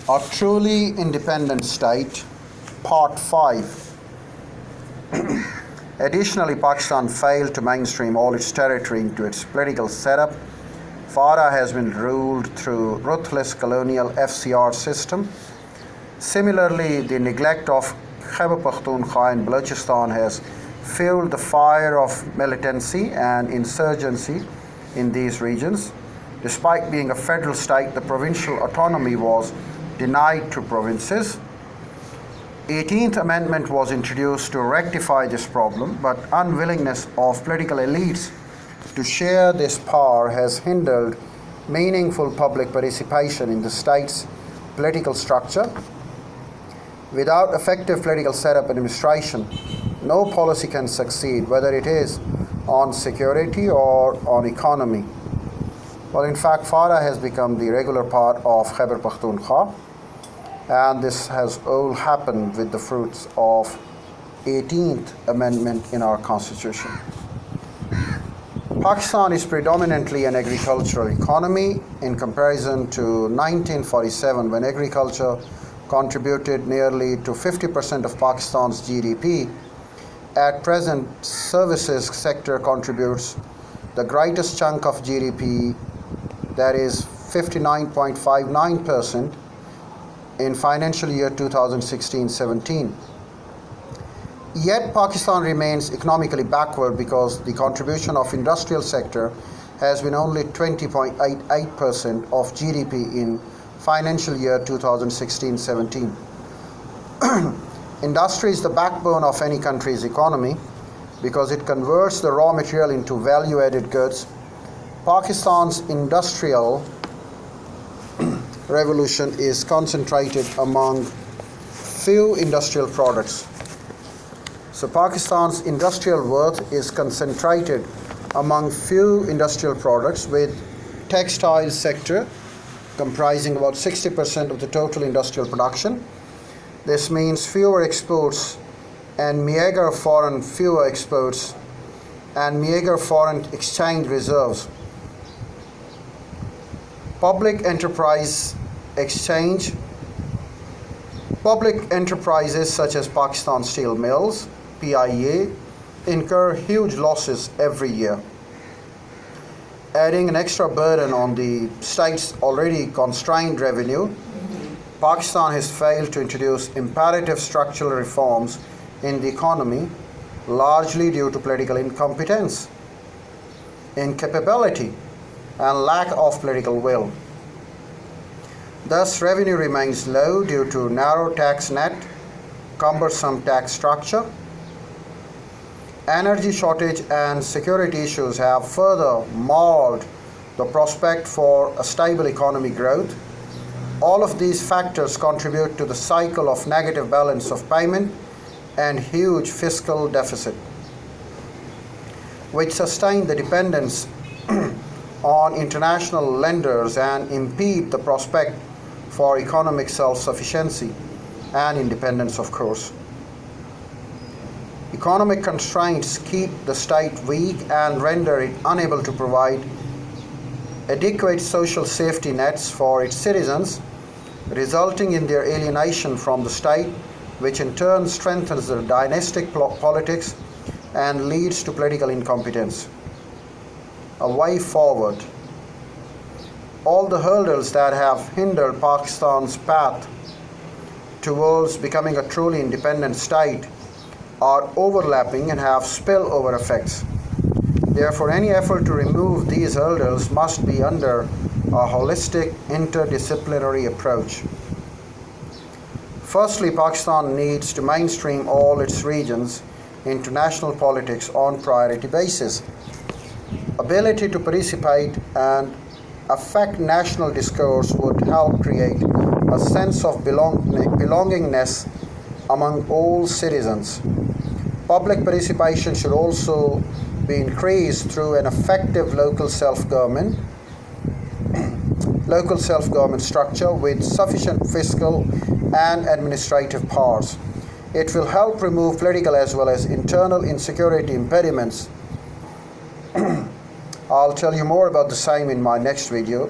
A truly independent state, Part 5. Additionally, Pakistan failed to mainstream all its territory into its political setup. Farah has been ruled through ruthless colonial FCR system. Similarly, the neglect of Khyber Pakhtunkhwa and Balochistan has fueled the fire of militancy and insurgency in these regions. Despite being a federal state, the provincial autonomy was denied to provinces. 18th Amendment was introduced to rectify this problem, but unwillingness of political elites to share this power has hindered meaningful public participation in the state's political structure. Without effective political setup and administration, no policy can succeed, whether it is on security or on economy. Well, in fact, Farah has become the regular part of Khyber Pakhtunkhwa, and this has all happened with the fruits of 18th Amendment in our Constitution. Pakistan is predominantly an agricultural economy in comparison to 1947, when agriculture contributed nearly to 50% of Pakistan's GDP. At present, services sector contributes the greatest chunk of GDP, that is 59.59% in financial year 2016-17. Yet Pakistan remains economically backward because the contribution of industrial sector has been only 20.88% of GDP in financial year 2016-17. Industry is the backbone of any country's economy because it converts the raw material into value-added goods. Pakistan's industrial revolution is concentrated among few industrial products. So Pakistan's industrial worth is concentrated among few industrial products, with textile sector comprising about 60% of the total industrial production. This means fewer exports and meager foreign exchange reserves. Public enterprises such as Pakistan Steel Mills, PIA, incur huge losses every year. Adding an extra burden on the state's already constrained revenue, Pakistan has failed to introduce imperative structural reforms in the economy, largely due to political incompetence, incapability, and lack of political will. Thus, revenue remains low due to narrow tax net, cumbersome tax structure. Energy shortage and security issues have further marred the prospect for a stable economic growth. All of these factors contribute to the cycle of negative balance of payment and huge fiscal deficit, which sustain the dependence on international lenders and impede the prospect for economic self-sufficiency and independence, of course. Economic constraints keep the state weak and render it unable to provide adequate social safety nets for its citizens, resulting in their alienation from the state, which in turn strengthens the dynastic politics and leads to political incompetence. A way forward. All the hurdles that have hindered Pakistan's path towards becoming a truly independent state are overlapping and have spillover effects. Therefore, any effort to remove these hurdles must be under a holistic interdisciplinary approach. Firstly, Pakistan needs to mainstream all its regions into national politics on priority basis. Ability to participate and affect national discourse would help create a sense of belongingness among all citizens. Public participation should also be increased through an effective local self-government structure with sufficient fiscal and administrative powers. It will help remove political as well as internal insecurity impediments. I'll tell you more about the same in my next video.